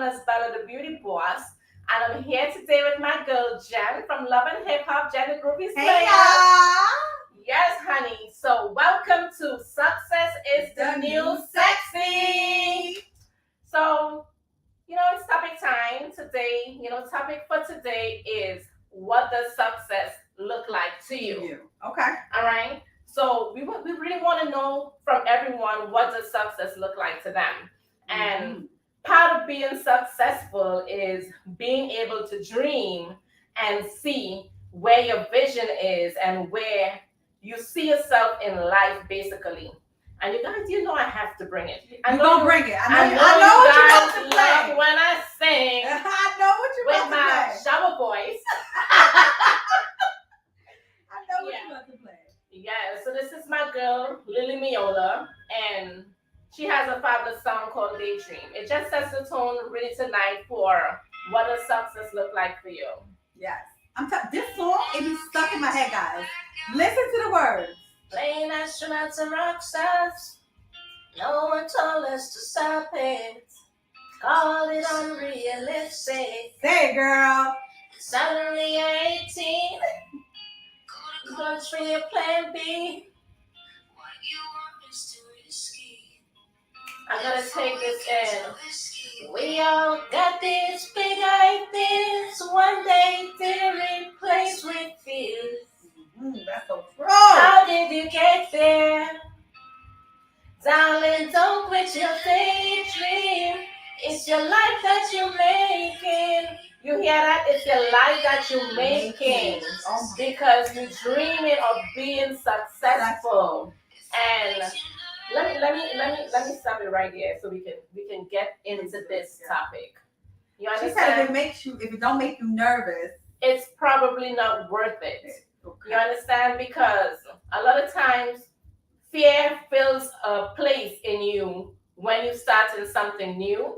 known as Bella the Beauty Boss. And I'm here today with my girl Jen from Love and Hip Hop, Jen the Groupie Hey Slayer. y'all! Yes, honey. So welcome to Success is the New Sexy. So, it's topic time today. Topic for today is what does success look like to you? Okay. All right. So we really want to know from everyone what does success look like to them. And part of being successful is being able to dream and see where your vision is and where you see yourself in life, basically. And you guys, I have to bring it. You gonna bring it. I know what you you're guys about to love play. when I sing I know what you're with about to my play. shower voice. I know what you're about to play. Yeah, so this is my girl, Lily Miola, and she has a fabulous song called Daydream. It just sets the tone really tonight for what does success look like for you. Yes. This song, it be stuck in my head, guys. Listen to the words. Playing astronauts and rock stars. No one told us to stop it. Call it unrealistic. Say it, girl. Suddenly you're 18. Going for your plan B. I gotta take this in. We all got these big ideas. One day they're replaced with fears. That's so pro. How did you get there? Darling, don't quit your daydream. It's your life that you're making. You hear that? It's your life that you're making. Because you're dreaming of being successful. And let me stop it right here so we can get into this topic. You understand? She said if it don't make you nervous, it's probably not worth it. Okay. You understand? Because a lot of times fear fills a place in you when you start in something new,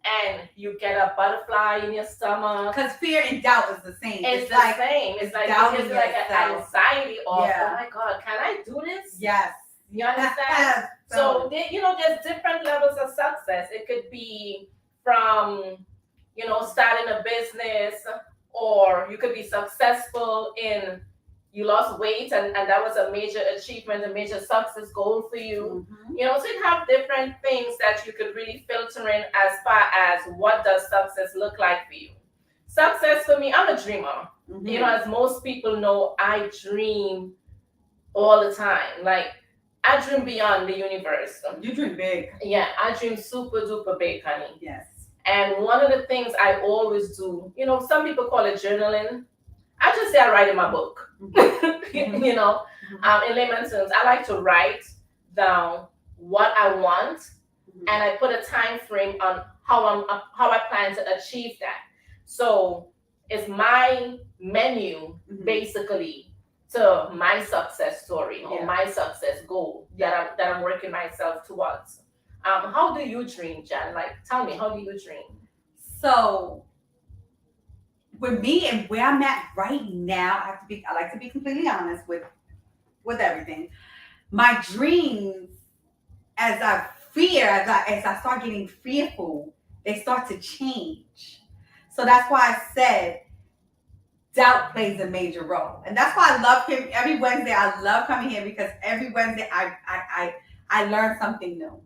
and you get a butterfly in your stomach. Because fear and doubt is the same. It's the same. It's like it gives you like an anxiety of, oh my God, can I do this? Yes. You understand? So there's different levels of success. It could be from, starting a business, or you could be successful in you lost weight and that was a major achievement, a major success goal for you. So you have different things that you could really filter in as far as what does success look like for you. Success for me, I'm a dreamer. As most people know, I dream all the time. Like, I dream beyond the universe. You dream big. Yeah, I dream super duper big, honey. Yes. And one of the things I always do, some people call it journaling. I just say I write in my book. In layman's terms, I like to write down what I want, and I put a time frame on how I plan to achieve that. So it's my menu, basically, to my success story or my success goal that I'm working myself towards. How do you dream, Jan? Like, tell me, how do you dream? So, with me and where I'm at right now, I like to be completely honest with everything. My dreams, as I start getting fearful, they start to change. So that's why I said doubt plays a major role. And that's why I love him every Wednesday. I love coming here because every Wednesday I learn something new.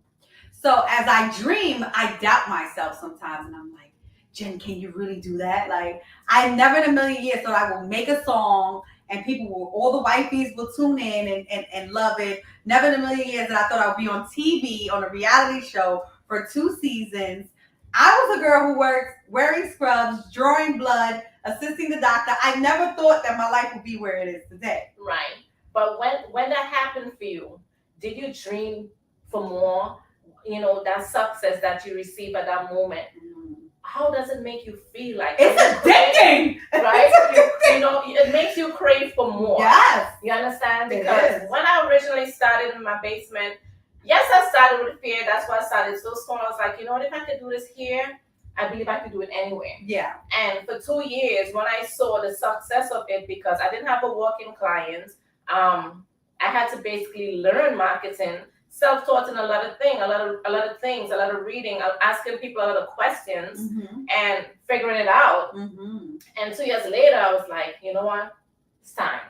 So as I dream, I doubt myself sometimes, and I'm like, Jen, can you really do that? Like, I never in a million years thought I will make a song and all the wifeys will tune in and love it. Never in a million years that I thought I would be on TV on a reality show for 2 seasons. I was a girl who worked wearing scrubs, drawing blood, assisting the doctor. I never thought that my life would be where it is today. Right. But when that happened for you, did you dream for more? That success that you receive at that moment. How does it make you feel? Like it's addicting, right? It makes you crave for more. Yes, you understand? Because when I originally started in my basement, yes, I started with fear. That's why I started so small. I was like, if I could do this here, I believe I could do it anywhere. Yeah. And for 2 years, when I saw the success of it, because I didn't have a walk-in client, I had to basically learn marketing self-taught in a lot of things, a lot of reading, asking people a lot of questions and figuring it out. And 2 years later, I was like, you know what? It's time.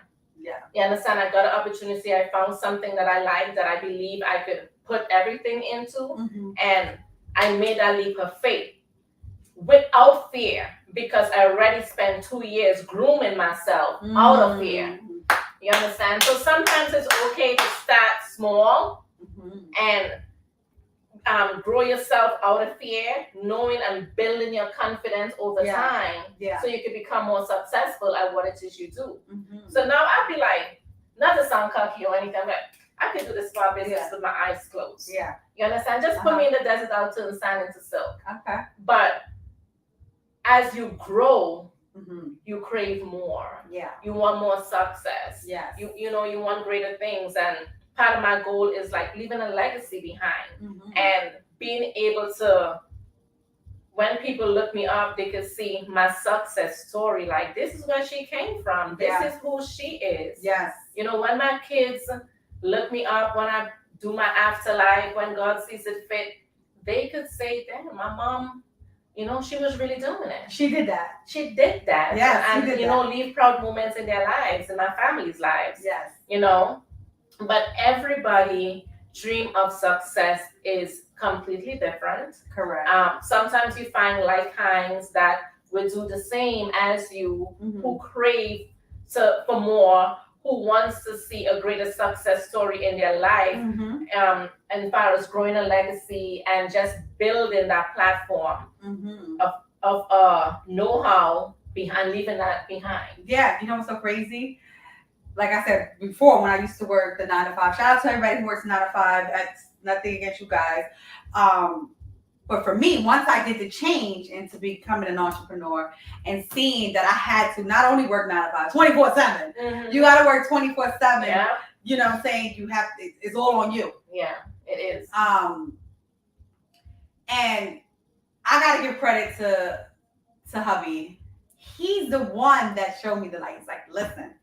Yeah. You understand? I got an opportunity. I found something that I liked, that I believe I could put everything into, and I made that leap of faith without fear, because I already spent 2 years grooming myself out of fear. You understand? So sometimes it's okay to start small and grow yourself out of fear, knowing and building your confidence over time, so you can become more successful at what it is you do. So now I'd be like, not to sound cocky or anything, but I could do this small business with my eyes closed. Yeah. You understand? Just put me in the desert, I'll turn sand into silk. Okay. But as you grow, you crave more. Yeah. You want more success. Yes. You know, you want greater things. And part of my goal is like leaving a legacy behind and being able to, when people look me up, they can see my success story. Like, this is where she came from. This is who she is. Yes. You know, when my kids look me up, when I do my afterlife, when God sees it fit, they could say, damn, my mom, you know, she was really doing it. She did that. She did that. Yes, and, she did you know, leave proud moments in their lives, in my family's lives. Yes. You know, but everybody dream of success is completely different. Correct. Sometimes you find like kinds that will do the same as you, who crave for more, who wants to see a greater success story in their life, and far as growing a legacy and just building that platform of know-how behind, leaving that behind. Yeah, you know what's so crazy? Like I said before, when I used to work the 9 to 5, shout out to everybody who works 9 to 5. That's nothing against you guys. But for me, once I did the change into becoming an entrepreneur and seeing that I had to not only work 9 to 5, 24/7, you got to work 24/7. Yeah. You know what I'm saying? You have to, it's all on you. Yeah, it is. And I got to give credit to hubby. He's the one that showed me the light. He's like, listen,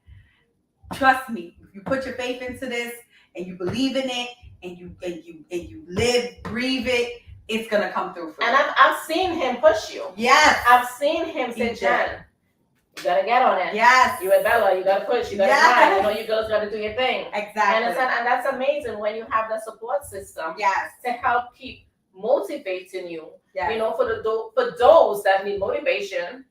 trust me. If you put your faith into this and you believe in it and you live, breathe it, it's gonna come through for you. And I've seen him push you. Yes. I've seen him say, Jen, you gotta get on it. Yes. You and Bella, you gotta push, you gotta grind, you know, you girls gotta do your thing. Exactly. And that's amazing when you have the support system to help keep motivating you. Yes. You know, for those that need motivation,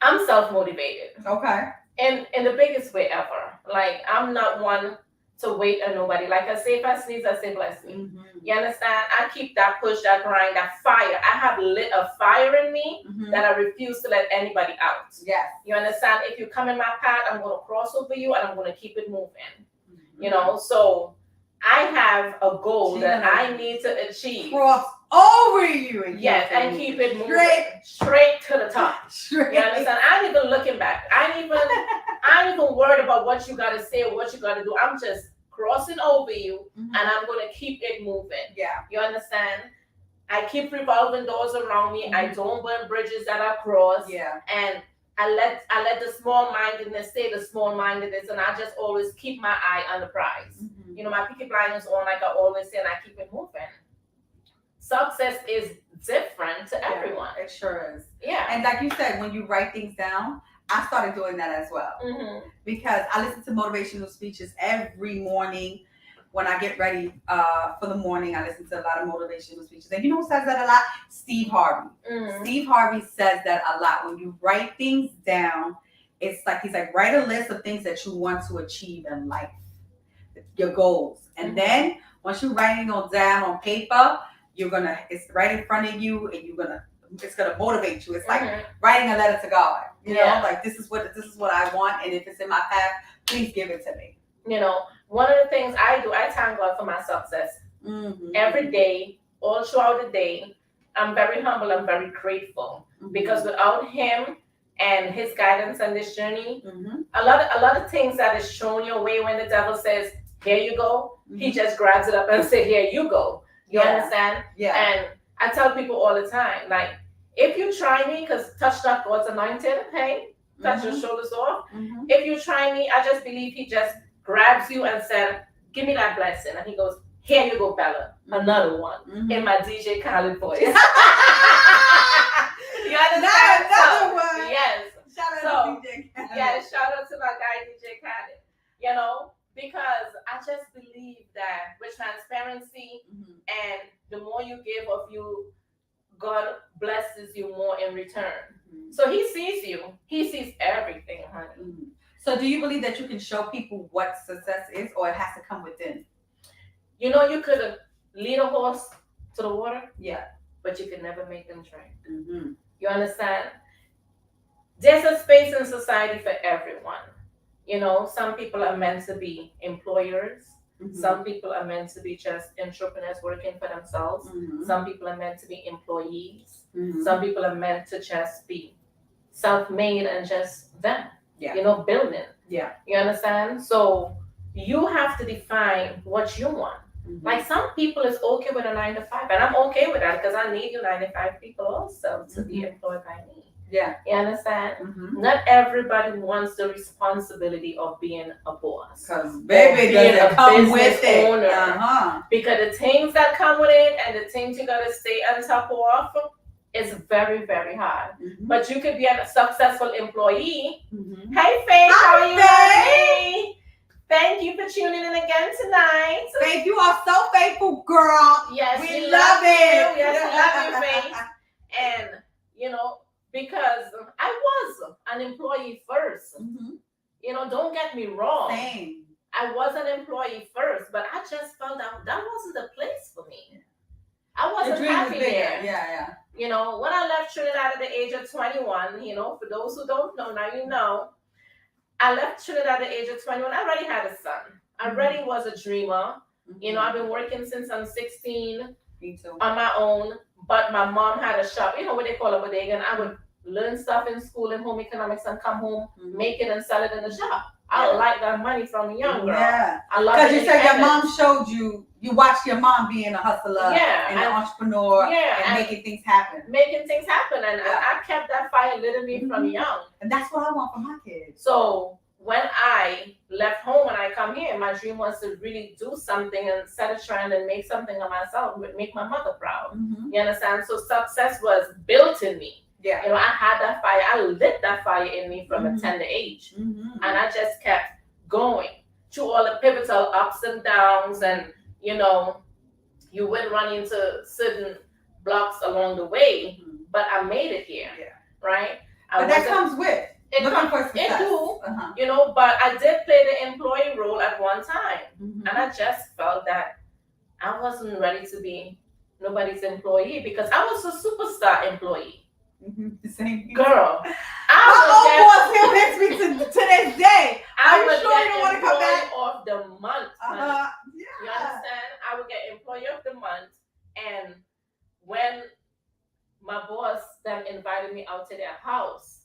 I'm self-motivated. Okay. In the biggest way ever. Like, I'm not one to wait on nobody. Like I say, if I sneeze, I say bless me. You understand? I keep that push, that grind, that fire. I have lit a fire in me that I refuse to let anybody out. Yes. You understand? If you come in my path, I'm going to cross over you and I'm going to keep it moving. You know, so I have a goal that I need to achieve. Cross over you. Yes, and keep it moving straight to the top. Straight. You understand? I ain't even looking back. I ain't even worried about what you got to say or what you got to do. I'm just crossing over you, and I'm going to keep it moving. Yeah. You understand? I keep revolving doors around me. I don't burn bridges that I cross. Yeah. And I let the small-mindedness stay the small-mindedness, and I just always keep my eye on the prize. You know, my picket blinders on, like I always say, and I keep it moving. Success is different to everyone. It sure is. Yeah. And like you said, when you write things down, I started doing that as well. Because I listen to motivational speeches every morning. When I get ready for the morning, I listen to a lot of motivational speeches. And you know who says that a lot? Steve Harvey. Steve Harvey says that a lot. When you write things down, it's like, he's like, write a list of things that you want to achieve in life, your goals. And then once you're writing them down on paper, it's right in front of you, and it's gonna motivate you. It's like writing a letter to God. You know, like this is what I want, and if it's in my path, please give it to me. You know, one of the things I do, I thank God for my success. Every day, all throughout the day, I'm very humble. I'm very grateful because without Him and His guidance on this journey, a lot of things that is shown your way when the devil says, "Here you go," he just grabs it up and says, "Here you go." You understand? Yeah. And I tell people all the time, like, if you try me, because touch not God's anointed, hey, touch your shoulders off. If you try me, I just believe He just grabs you and said, "Give me that blessing," and He goes, Here you go, Bella. Another one in my DJ Khaled voice. You understand? Another one. Yes. Shout out to DJ Khaled. Yeah, shout out to my guy DJ Khaled. You know, because I just believe that with transparency and the more you give of you, God blesses you more in return. So he sees you. He sees everything, honey. So do you believe that you can show people what success is, or it has to come within? You know, you could lead a horse to the water. Yeah. But you can never make them drink. You understand? There's a space in society for everyone. You know, some people are meant to be employers. Some people are meant to be just entrepreneurs working for themselves. Some people are meant to be employees. Some people are meant to just be self-made and just them. Yeah. You know, building. Yeah. You understand? So you have to define what you want. Like some people is okay with a 9 to 5, and I'm okay with that because I need you 9 to 5 people also to be employed by me. Yeah. You understand? Not everybody wants the responsibility of being a boss. Because baby, does it come with it? Owner. Because the things that come with it and the things you gotta stay on top of is very, very hard. But you could be a successful employee. Hey Faith, how are you? Hey. Thank you for tuning in again tonight. Faith, you are so faithful, girl. Yes, we love it. Yes, we love you, Faith. And you know, because I was an employee first. You know, don't get me wrong. Same. I was an employee first, but I just felt that wasn't the place for me. I wasn't happy there. Yeah. You know, when I left Trinidad at the age of 21, you know, for those who don't know, now you know, I left Trinidad at the age of 21. I already had a son. I already was a dreamer. You know, I've been working since I'm 16 on my own, but my mom had a shop, you know what they call a bodega, and I would learn stuff in school in home economics and come home, make it and sell it in the shop. I like that money from a young girl. Yeah. I love because you said your mom showed you watched your mom being a hustler and an entrepreneur and making things happen. And I kept that fire lit in me from young. And that's what I want for my kids. So when I left home and I come here, my dream was to really do something and set a trend and make something of myself, make my mother proud. You understand? So success was built in me. Yeah. You know, I had that fire. I lit that fire in me from a tender age. And I just kept going through all the pivotal ups and downs. And, you know, you would run into certain blocks along the way, but I made it here. Yeah. Right? But that comes with looking for success. It do. You know, but I did play the employee role at one time. And I just felt that I wasn't ready to be nobody's employee because I was a superstar employee. Same girl. My boss still hits me to this day. Are you sure you don't want to come back? Of the month. Yeah. You understand? I would get employee of the month, and when my boss then invited me out to their house,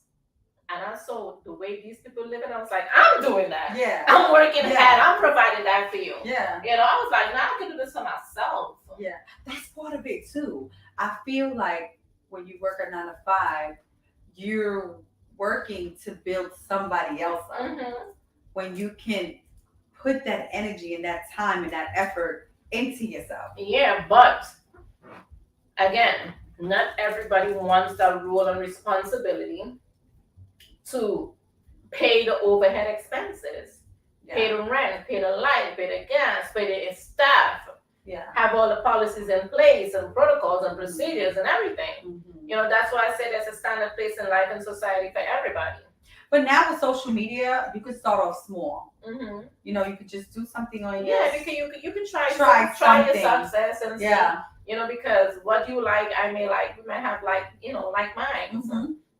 and I saw the way these people live, and I was like, I'm doing that. Yeah. I'm working hard. I'm providing that for you. Yeah. You know, I was like, now I can do this for myself. Yeah. That's part of it too. I feel like when you work a 9 to 5, you're working to build somebody else up. When you can put that energy and that time and that effort into yourself. Yeah, but again, not everybody wants that role and responsibility to pay the overhead expenses, pay the rent, pay the light, pay the gas, pay the staff, have all the policies in place and protocols and procedures and everything. You know, that's why I say there's a standard place in life and society for everybody. But now with social media, you could start off small. You know, you could just do something on your because you can try your success and see, you know, because what you like, I may like, we might have like, you know, like minds.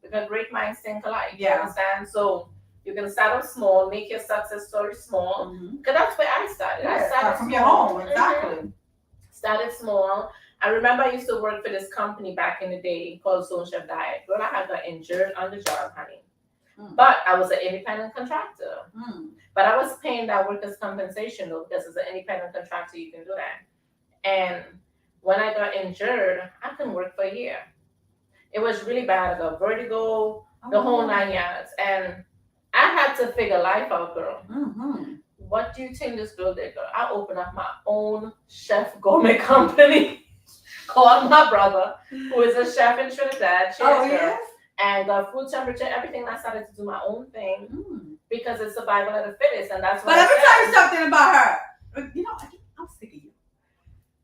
Because great minds think alike. You understand? So you can start off small, make your success story small. Because that's where I started. I started from small. your home, exactly. Started small. I remember I used to work for this company back in the day called Soul Chef Diet. Well, I had got injured on the job, honey. But I was an independent contractor. But I was paying that workers' compensation though, because as an independent contractor, you can do that. And when I got injured, I couldn't work for a year. It was really bad. I got vertigo, the whole 9 yards. And I had to figure life out, girl. what do you think this girl did, girl? I opened up my own chef gourmet company called my brother, who is a chef in Trinidad. Cheers, Oh girl. yes. And the food temperature, everything. And I started to do my own thing Mm. because it's survival of the fittest, and that's what. But let me tell you something about her. You know, I'm sick of you.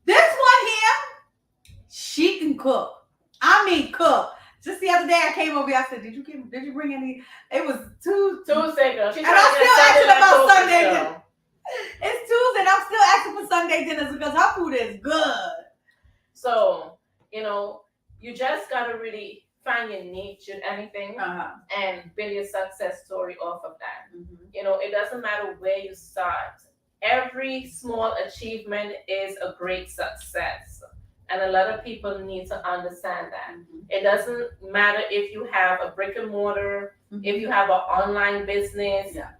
This one here, she can cook. I mean, cook. Just the other day, I came over here. I said, "Did you bring any?" It was Tuesday, girl. She's and I'm still asking about Sunday girl. dinner. It's Tuesday, and I'm still asking for Sunday dinners because her food is good. So you just gotta really find your niche in anything and build your success story off of that. Mm-hmm. It doesn't matter where you start. Every small achievement is a great success. And a lot of people need to understand that. Mm-hmm. It doesn't matter if you have a brick and mortar, if you have an online business. Yeah.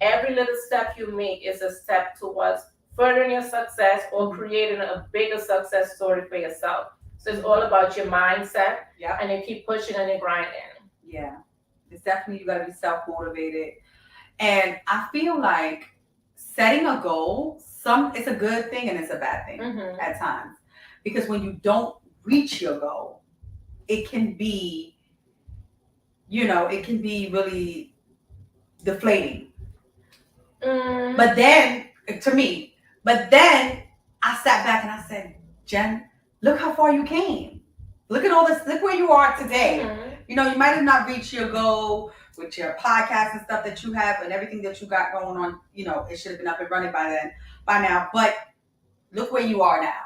Every little step you make is a step towards furthering your success or creating a bigger success story for yourself. So it's all about your mindset, and you keep pushing and you're grinding. Yeah, it's definitely, you got to be self-motivated. And I feel like setting a goal, it's a good thing and it's a bad thing at times. Because when you don't reach your goal, it can be, really deflating. But then, to me, I sat back and I said, Jen, look how far you came. Look at all this. Look where you are today. You might have not reached your goal with your podcast and stuff that you have and everything that you got going on. It should have been up and running by now. But look where you are now.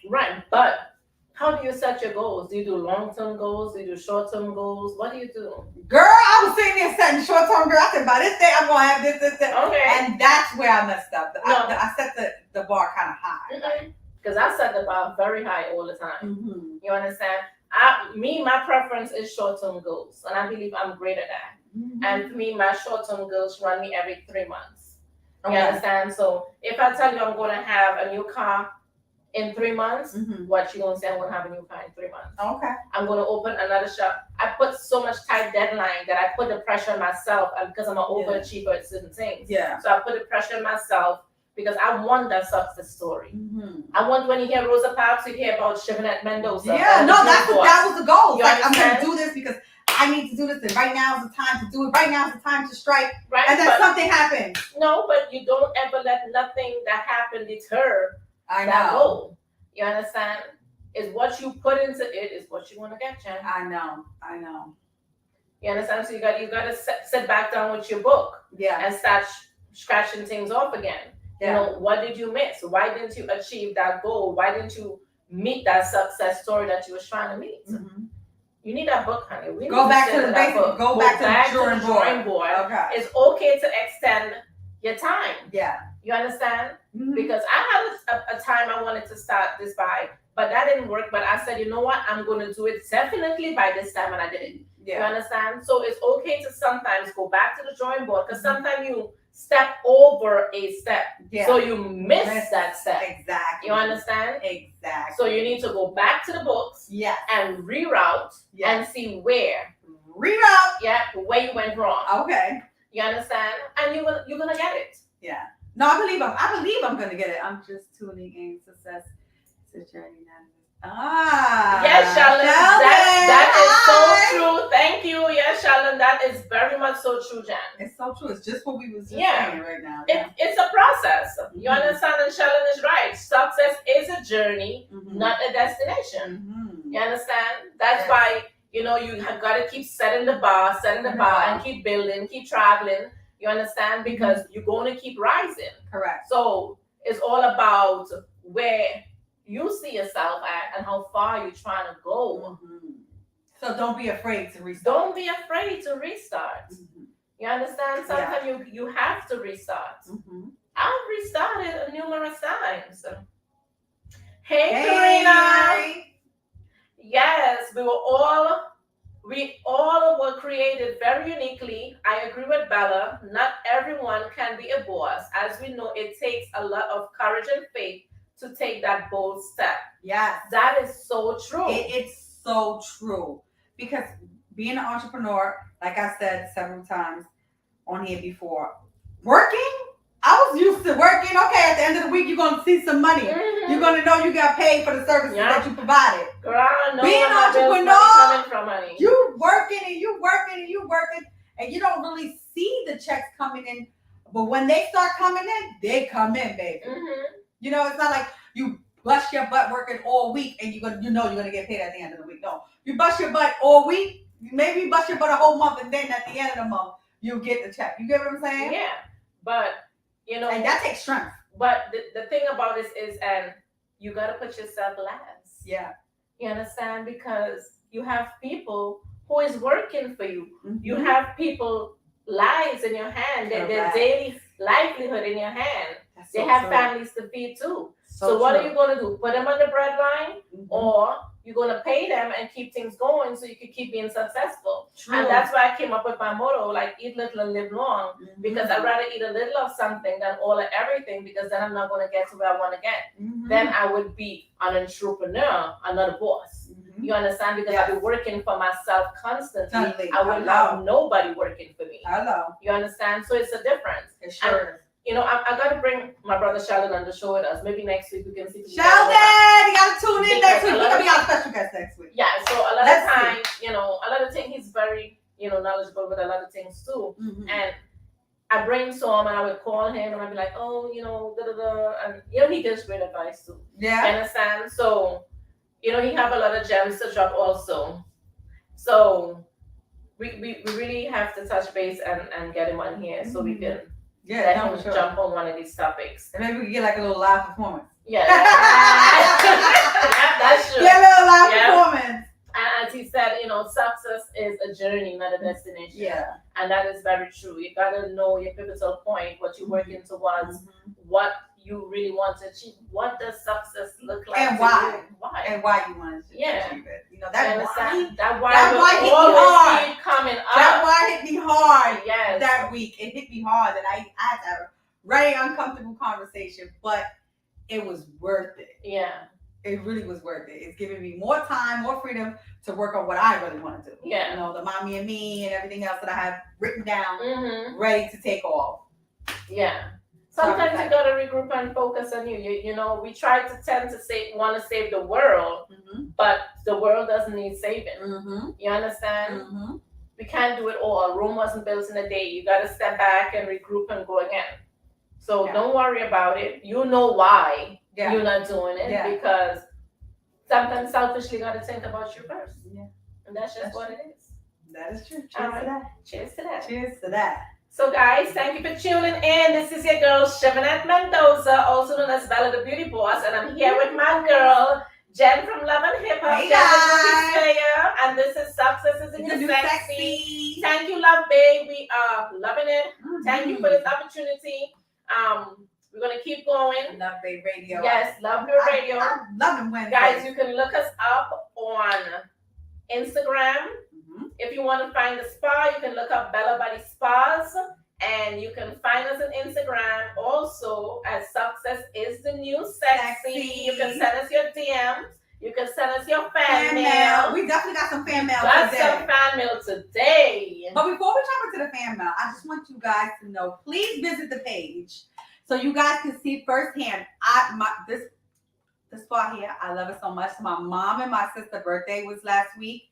Right. But how do you set your goals? Do you do long-term goals? Do you do short-term goals? What do you do? Girl, I was sitting there setting short-term goals. I said, by this day, I'm going to have this. Okay. And that's where I messed up. I set the bar kind of high. Because I set the bar very high all the time. Mm-hmm. You understand? My preference is short-term goals. And I believe I'm great at that. Mm-hmm. And for me, my short-term goals run me every 3 months. You understand? So if I tell you I'm going to have a new car in 3 months, what you gonna say? I'm gonna have a new car in 3 months. Okay. I'm gonna open another shop. I put so much tight deadline that I put the pressure on myself, and because I'm an overachiever at certain things. Yeah. So I put the pressure on myself because I want that success story. I want, when you hear Rosa Parks, you hear about Chevenette Mendoza. Yeah, no, that was the goal. You I'm gonna do this because I need to do this, and right now is the time to do it. Right now is the time to strike. Right. And then something happens. No, but you don't ever let nothing that happened deter that goal. You understand? Is what you put into it is what you want to get, Jen. I know. You understand? So you got to sit back down with your book, and start scratching things off again. Yeah. What did you miss? Why didn't you achieve that goal? Why didn't you meet that success story that you was trying to meet? You need that book, honey. Go back to the basics. Go back to the drawing board. Okay. It's okay to extend your time. Yeah. You understand? Because I had a time I wanted to start this by, but that didn't work. But I said, you know what? I'm going to do it definitely by this time, and I did it. Yeah. You understand? So it's okay to sometimes go back to the drawing board, because sometimes you step over a step. Yeah. So you miss that step. Exactly. You understand? Exactly. So you need to go back to the books. Yes. And reroute and see where. Reroute. Yeah, where you went wrong. Okay. You understand? And you're gonna get it. Yeah. No, I believe I'm gonna get it. I'm just tuning in. Success is a journey now. Yes, Charlotte. That is so true. Thank you. Yes, Charlotte. That is very much so true, Jan. It's so true. It's just what we was just saying right now. It's a process. You understand? And Charlotte is right. Success is a journey, not a destination. You understand? That's why, you have got to keep setting the bar, and keep building, keep traveling. You understand? Because you're going to keep rising. Correct. So it's all about where you see yourself at and how far you're trying to go. So don't be afraid to restart. Don't be afraid to restart. You understand? Sometimes you have to restart. I've restarted numerous times. Hey, Karina. Yes, we all were created very uniquely. I agree with Bella. Not everyone can be a boss. As we know, it takes a lot of courage and faith to take that bold step. Yes. That is so true. It's so true. Because being an entrepreneur, like I said several times on here before, working, I was was used to working. Okay, at the end of the week, you're gonna see some money. Mhm. You're gonna know you got paid for the services Yeah. that you provided. Girl, I know Being where my bills entrepreneur, money coming from, honey. You working and you working and you working, and you don't really see the checks coming in. But when they start coming in, they come in, baby. Mhm. You know, it's not like you bust your butt working all week and you're gonna get paid at the end of the week. No, you bust your butt all week. Maybe you bust your butt a whole month, and then at the end of the month, you get the check. You get what I'm saying? Yeah, but you know, And that takes strength. but the thing about this is, and you gotta put yourself last. Yeah. You understand? Because you have people who is working for you. Mm-hmm. You have people lives in your hand, their Correct. daily livelihood in your hand. That's They so have true. families to feed too. So So what true. are you going to do? Put them on the breadline, Mhm. or you're going to pay them and keep things going so you can keep being successful. True. And that's why I came up with my motto, like eat little and live long, Mhm. because I'd rather eat a little of something than all of everything, because then I'm not going to get to where I want to get. Mhm. Then I would be an entrepreneur, another boss. Mhm. You understand? Because Yes. I'd be working for myself constantly. Constantly. I wouldn't have nobody working for me. Hello. You understand? So it's a difference. It sure is. You know, I got to bring my brother Sheldon on the show with us. Maybe next week we can see. if we can Sheldon, get him. you gotta tune in next week. We're gonna be on special guest next week. Yeah, so a lot Let's of times, you know, a lot of things he's very, knowledgeable with a lot of things too. Mhm. And I brainstorm and I would call him and I'd be like, oh, da da da, and he gives great advice too. You Yeah. understand? So, he have a lot of gems to drop also. So we really have to touch base and get him on here so we can Yeah, let no, him for sure. jump on one of these topics. And maybe we can get like a little live performance. Yeah, yeah, that's true. Get a little live Yeah. performance. And as he said, success is a journey, not a destination. Yeah. And that is very true. You gotta know your pivotal point, what you're working towards, Mhm. what you really want to achieve. What does success look like? And to why? you? Why? And why you want to Yeah. achieve it. You know, You that why, understand? That why That will why hit me always hard. keep coming up. that why hit me hard Yes. that week. It hit me hard and I had to have a very uncomfortable conversation, but it was worth it. Yeah. It really was worth it. It's giving me more time, more freedom to work on what I really want to do. Yeah. You know, the mommy and me and everything else that I have written down, Mm-hmm. ready to take off. Yeah. So Sometimes I'm you gotta regroup and focus on you. We try to tend to want to save the world, Mm-hmm. but the world doesn't need saving. Mm-hmm. You understand? Mm-hmm. We can't do it all. Rome wasn't built in a day. You gotta step back and regroup and go again. So Yeah. don't worry about it. You know why Yeah. you're not doing it, Yeah. because sometimes selfishly gotta think about you first. Yeah. And that's just That's what it is. That is true. Cheers All to right. that. Cheers to that. Cheers to that. So guys, thank you for tuning in. This is your girl Chevanette Mendoza, also known as Bella the Beauty Boss, and I'm here with my girl Jen from Love and Hip Hop. Hey, Jen is a guys. player, and this is Success is in It's a Your new Sexy. sexy. Thank you, Love Babe. We are loving it. Thank you for Mm-hmm. this opportunity. We're gonna keep going. Love Babe Radio. Yes, Love Your Radio. I love them Wednesdays. Guys, you can look us up on Instagram. Mhm. If you want to find the spa, you can look up Bella Body Spas, and you can find us on Instagram also as Success is the New Sexy. Sexy. You can send us your DMs. You can send us your fan Fan mail. mail. We definitely got some fan mail Got today. some fan mail today. But before we jump into the fan mail, I just want you guys to know, please visit the page so you guys can see firsthand. This spot here, I love it so much. My mom and my sister's birthday was last week,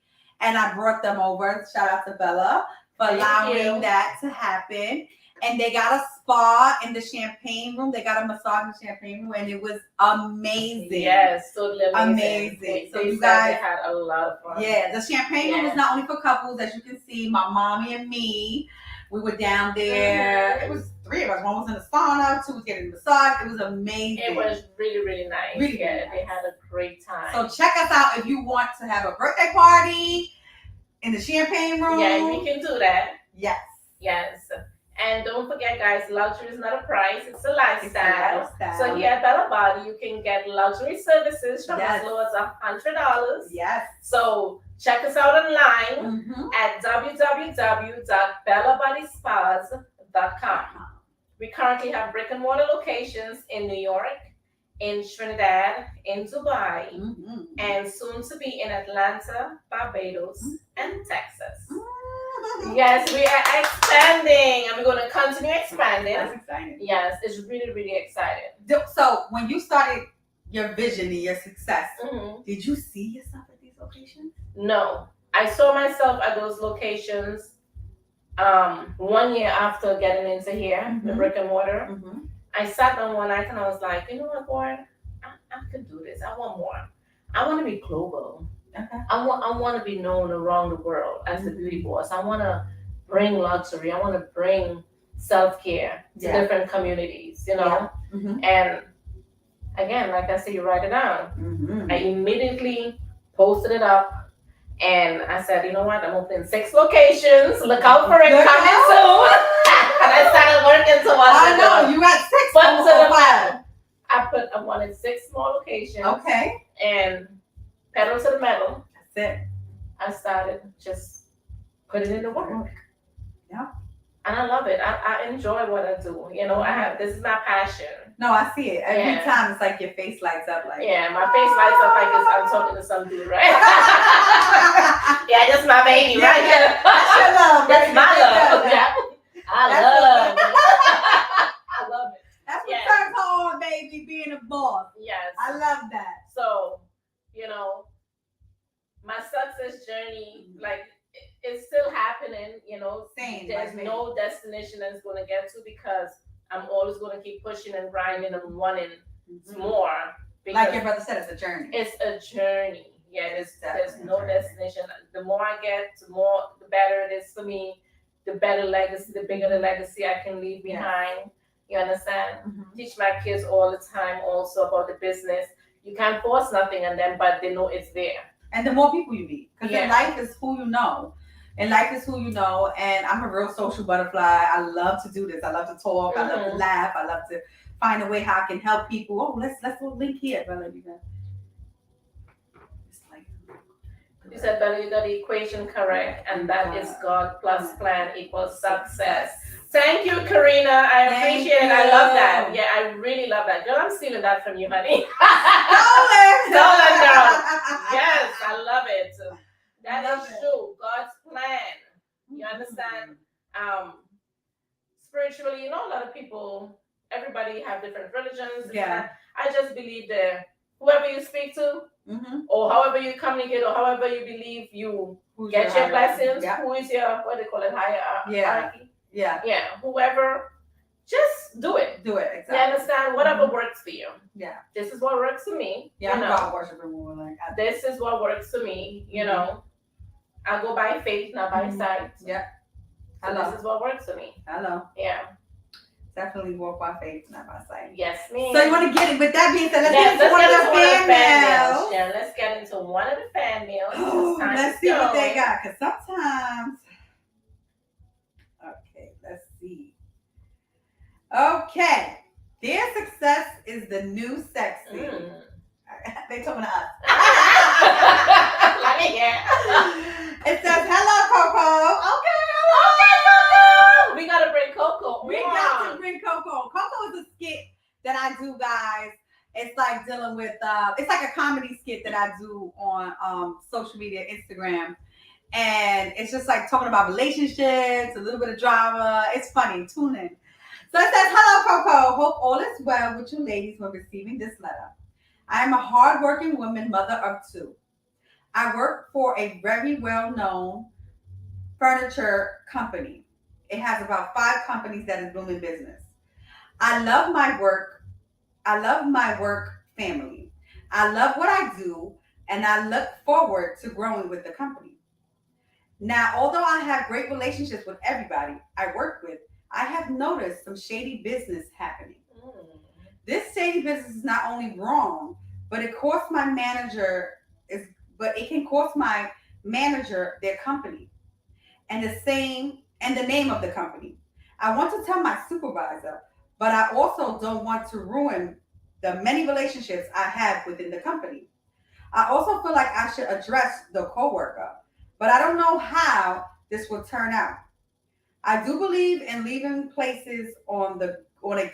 and I brought them over. Shout out to Bella for Thank allowing you. that to happen. And they got a spa in the champagne room. They got a massage in the champagne room, and it was amazing. Yes, totally amazing. Amazing. They, So they you said guys- they had a lot of fun. Yeah, the champagne room Yeah. is not only for couples, as you can see, my mommy and me, we were down there. Mhm. It was three of us. One was in the sauna, two was getting a massage. It was amazing. It was really, really nice. Really, yeah, really they nice. had a great time. So check us out if you want to have a birthday party in the champagne room. yeah, we can do that. Yes. Yes. And don't forget, guys, luxury is not a price, it's a lifestyle. lifestyle. So here at Bella Body, you can get luxury services from Yes. as low as $100. Yes. So check us out online Mhm. at www.bellabodyspas.com. We currently have brick and mortar locations in New York, in Trinidad, in Dubai, Mhm. and soon to be in Atlanta, Barbados, and Texas. Mhm. Yes, we are expanding and we're going to continue expanding. That's exciting. Yes, it's really, really exciting. So when you started your vision and your success, Mhm. did you see yourself at these locations? No, I saw myself at those locations 1 year after getting into here, the Mhm. brick and mortar. Mm-hmm. I sat down one night and I was like, you know what, boy, I could do this. I want more. I want to be global. Okay. I want to be known around the world as the beauty boss. I want to bring luxury. I want to bring self-care to different communities, you know. Yeah. Mm-hmm. And again, like I said, you write it down. Mm-hmm. I immediately posted it up, and I said, you know what? I'm opening 6 locations. Look out for it coming soon. And I started working towards it. I know you had 6. But to the metal. I wanted 6 more locations. Okay. And pedal to the metal. That's it. I started just putting in the work. Yeah. And I love it. I enjoy what I do. You know, this is my passion. No, I see it. Every time it's like your face lights up like yeah, my face lights up like I'm talking to some dude, right? Yeah, that's my baby, right? Yeah. That's your love. That's my love. Yeah. I love it. I love it. That's what turns her on, baby, being a boss. Yes. I love that. So, you know, my success journey, like, it's still happening, you know. Same. There's no destination that it's going to get to because I'm always going to keep pushing and grinding and wanting more. Like your brother said, it's a journey. It's a journey. Yeah, there's no destination. The more I get, the better it is for me. The better legacy, the bigger the legacy I can leave behind. You understand? Mm-hmm. Teach my kids all the time also about the business. You can't force nothing on them, but they know it's there. And the more people you meet, because in life is who you know. And life is who you know. And I'm a real social butterfly. I love to do this. I love to talk. I love to laugh. I love to find a way how I can help people. Oh, let's link here, brother. You said, Bella, you got the equation correct, and that is God plus plan equals success. Thank you, Karina. I appreciate it. I love that. Yeah, I really love that. Girl, I'm stealing that from you, honey. Stolen, girl. Yes, I love it. That is true. God's plan. You understand? Spiritually, you know, a lot of people, everybody have different religions. Yeah. I just believe that whoever you speak to, or however you communicate, or however you believe, you get your blessings. Yeah. Who is your, what they call it, hierarchy? Yeah. Yeah. Whoever, just do it. Do it. Exactly. You understand? Whatever works for you. Yeah. This is what works for me. Yeah, I'm God worshiper more like that. This is what works for me. You know, I go by faith, not by sight. Yeah. So this is what works for me. Hello. Yeah. Definitely walk by faith, not by sight. Yes, ma'am. So you want to get it? With that being said, let's get into one of the fan mails. Yeah, let's get into one of the fan mails. Let's see what they got, because sometimes. Okay, let's see. Okay, their success is the new sexy. They talking to us. Let me hear. It says, "Hello, Coco." Okay, Coco. We gotta bring Coco. We got to bring Coco. Coco is a skit that I do, guys. It's like dealing with. It's like a comedy skit that I do on social media, Instagram, and it's just like talking about relationships, a little bit of drama. It's funny. Tune in. So it says, "Hello, Coco. Hope all is well with you ladies when receiving this letter. I am a hardworking woman, mother of 2. I work for a very well-known furniture company. It has about 5 companies that is booming business. I love my work. I love my work family. I love what I do, and I look forward to growing with the company. Now, although I have great relationships with everybody I work with, I have noticed some shady business happening. This shady business is not only wrong, but it costs my manager it can cost my manager their company and the name of the company. I want to tell my supervisor, but I also don't want to ruin the many relationships I have within the company. I also feel like I should address the coworker, but I don't know how this will turn out. I do believe in leaving places on a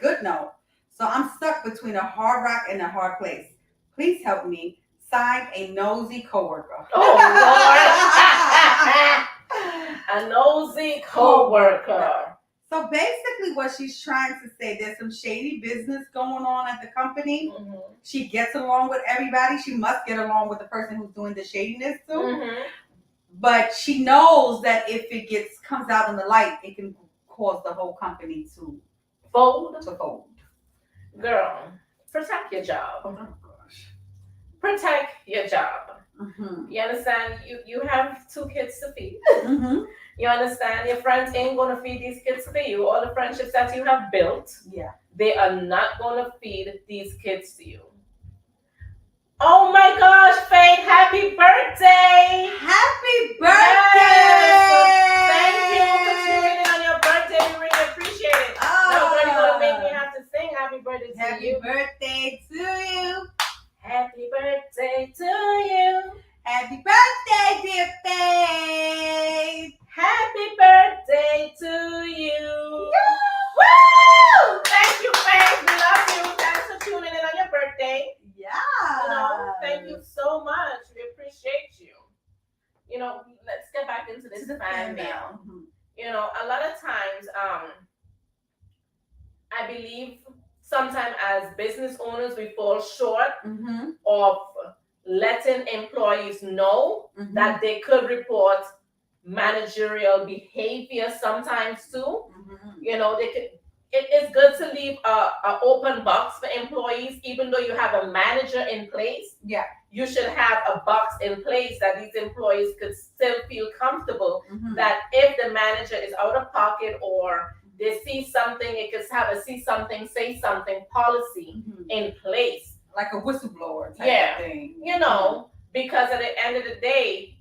good note, so I'm stuck between a hard rock and a hard place. Please help me. Signed, a nosy coworker. Oh, Lord. A A nosy coworker. So basically, what she's trying to say, there's some shady business going on at the company. Mm-hmm. She gets along with everybody. She must get along with the person who's doing the shadiness too. Mm-hmm. But she knows that if it comes out in the light, it can cause the whole company to fold. Girl, protect your job. Oh gosh. Protect your job. Mm-hmm. You understand? You have 2 kids to feed. Mm-hmm. You understand? Your friends ain't going to feed these kids for you. All the friendships that you have built, they are not going to feed these kids to you. Oh my gosh, Faith, happy birthday! Happy birthday! Yes. Thank you for tuning in on your birthday. We really appreciate it. Now, girl, you're going to make me have to sing happy birthday to you. Happy birthday to you. Happy birthday to you. Happy birthday, dear Faith. Happy birthday to you. Woo! Thank you, Faith. We love you. Thanks for tuning in on your birthday. Yeah. Thank you so much. We appreciate you. Let's get back into this fan mail. Mm-hmm. A lot of times, I believe sometimes as business owners, we fall short Mm-hmm. of letting employees know Mm-hmm. that they could report managerial behavior sometimes too. Mm-hmm. They could. It is good to leave a open box for employees, even though you have a manager in place. Yeah. You should have a box in place that these employees could still feel comfortable Mm-hmm. that if the manager is out of pocket or they see something, it could have a see something, say something policy Mm-hmm. in place. Like a whistleblower type Yeah. of thing. Because at the end of the day,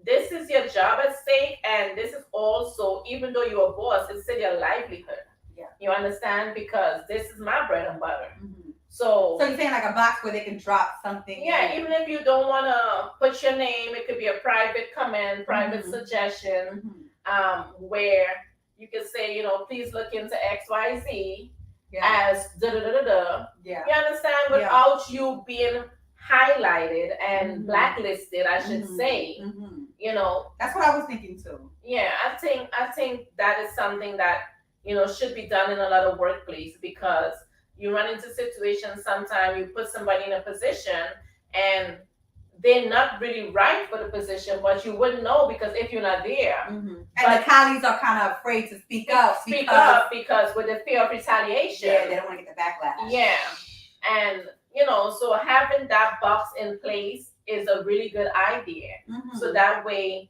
this is your job at stake, and this is also, even though you're a boss, it's still your livelihood. Yeah. You understand? Because this is my bread and butter. Mm-hmm. So you're saying like a box where they can drop something? Yeah, even if you don't want to put your name, it could be a private comment, private Mm-hmm. suggestion, Mm-hmm. where you could say, please look into XYZ Yeah. as da-da-da-da-da. Yeah. You understand? Yeah. Without you being highlighted and Mhm. blacklisted, I should Mhm. say. Mm-hmm. That's what I was thinking too. Yeah, I think that is something that should be done in a lot of workplace, because you run into situations sometimes you put somebody in a position and they're not really right for the position, but you wouldn't know because if you're not there. Mm-hmm. And the colleagues are kind of afraid to speak up. Because with the fear of retaliation. Yeah, they don't want to get the backlash. Yeah. And so having that box in place is a really good idea. Mm-hmm. So that way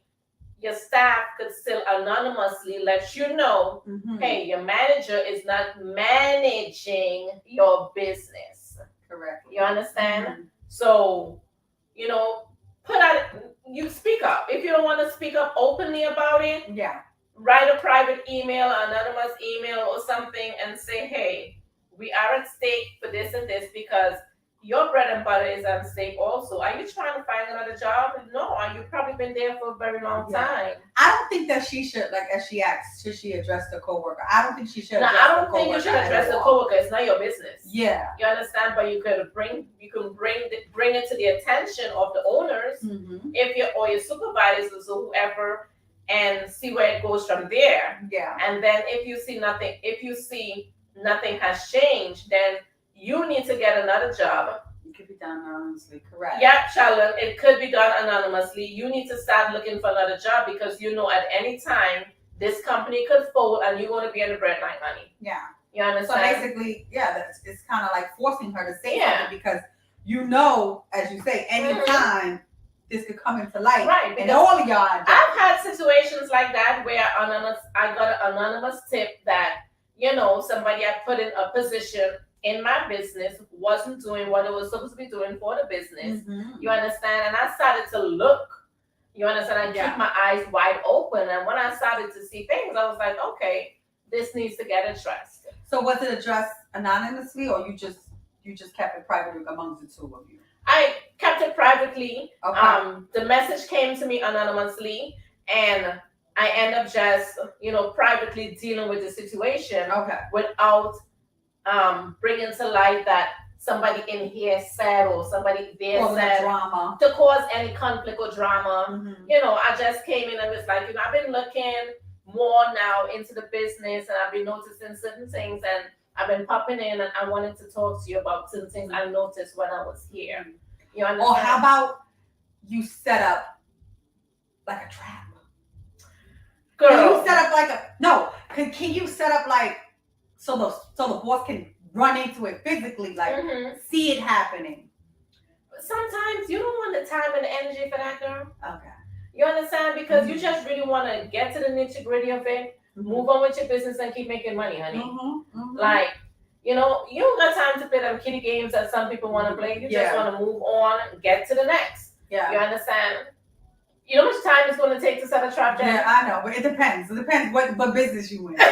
your staff could still anonymously let you know, Mm-hmm. hey, your manager is not managing your business. Correct. You understand? Mm-hmm. So, you speak up. If you don't want to speak up openly about it, yeah, write a private email, anonymous email or something, and say, hey, we are at stake for this and this because your bread and butter is at stake also. Are you trying to find another job? No, you've probably been there for a very long time. I don't think that she should, like, as she asked, should she address the coworker? I don't think she should. No, I don't think you should address the coworker. It's not your business. Yeah, you understand. But you can bring it to the attention of the owners, mm-hmm. if your supervisors or whoever, and see where it goes from there. Yeah, and then if you see nothing has changed, then you need to get another job. It could be done anonymously, correct? Yeah, Shalom, it could be done anonymously. You need to start looking for another job because at any time this company could fold and you're going to be in the breadline money. Yeah. You understand? So basically, it's kind of like forcing her to say something because as you say, anytime this could come into light. Right. And all of y'all. I've had situations like that where I got an anonymous tip that, somebody I put in a position in my business wasn't doing what it was supposed to be doing for the business. Mm-hmm. You understand? And I started to look. You understand? I keep my eyes wide open. And when I started to see things, I was like, okay, this needs to get addressed. So was it addressed anonymously or you just kept it private amongst the two of you? I kept it privately. Okay. The message came to me anonymously and I end up just, privately dealing with the situation okay. without bringing to light that somebody in here said or somebody there Causing said drama. to cause any conflict or drama. Mhm. You know, I just came in and was like, you know, I've been looking more now into the business and I've been noticing certain things and I've been popping in and I wanted to talk to you about certain things I noticed when I was here. You understand? Or how about you set up like a trap? Girl. Can you set up like can you set up like so the boss can run into it physically, like see it happening? Sometimes you don't want the time and the energy for that, girl. Okay. You understand? Because you just really want to get to the nitty gritty of it, move on with your business and keep making money, honey. Like, you know, you don't got time to play them kiddie games that some people want to play. You just want to move on and get to the next. Yeah. You understand? You know how much time it's going to take to set a trap, Jen? Yeah, I know, but it depends. It depends what business you in. Yeah,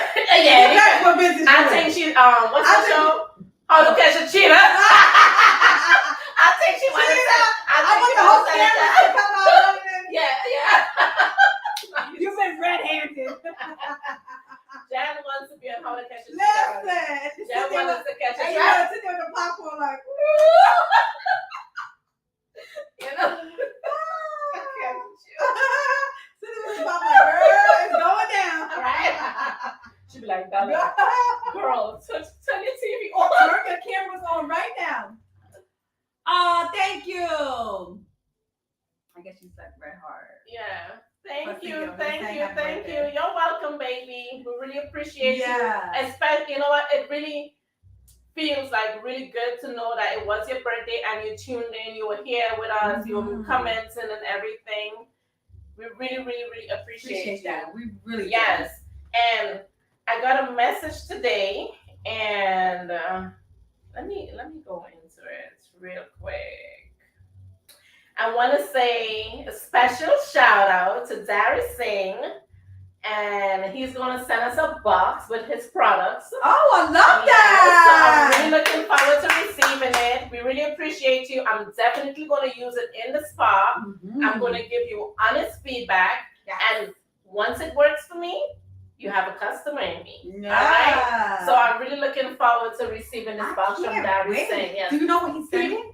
it depends what business you in. I think she, what's the show? How to Catch a Cheater. I think she wants to. I want the whole camera to come out. Yeah. You've been red-handed. Jan wants to be on How to Catch a Cheater. Listen. Jan wants to catch a and cheater. you want to sit there with the popcorn like, you know? I can't with you. Sitting with the popcorn like, girl, it's going down. Right? She'd be like, Bella, girl, turn your TV on. Turn your cameras on right now. Oh, thank you. I guess you slept very hard. Yeah. Thank you. Birthday. You're welcome, baby. We really appreciate you. Yeah. Especially, you know what? It really feels like really good to know that it was your birthday and you tuned in. You were here with us. You were commenting and everything. We really, really, really appreciate that. We really yes. And I got a message today, and let me go into it real quick. I want to say a special shout out to Dari Singh, and he's going to send us a box with his products. Oh, I love that! So I'm really looking forward to receiving it. We really appreciate you. I'm definitely going to use it in the spa. I'm going to give you honest feedback, and once it works for me, you have a customer in me. Yeah. All right. So I'm really looking forward to receiving this box from Dari Singh. Yes. Do you know what he's saying?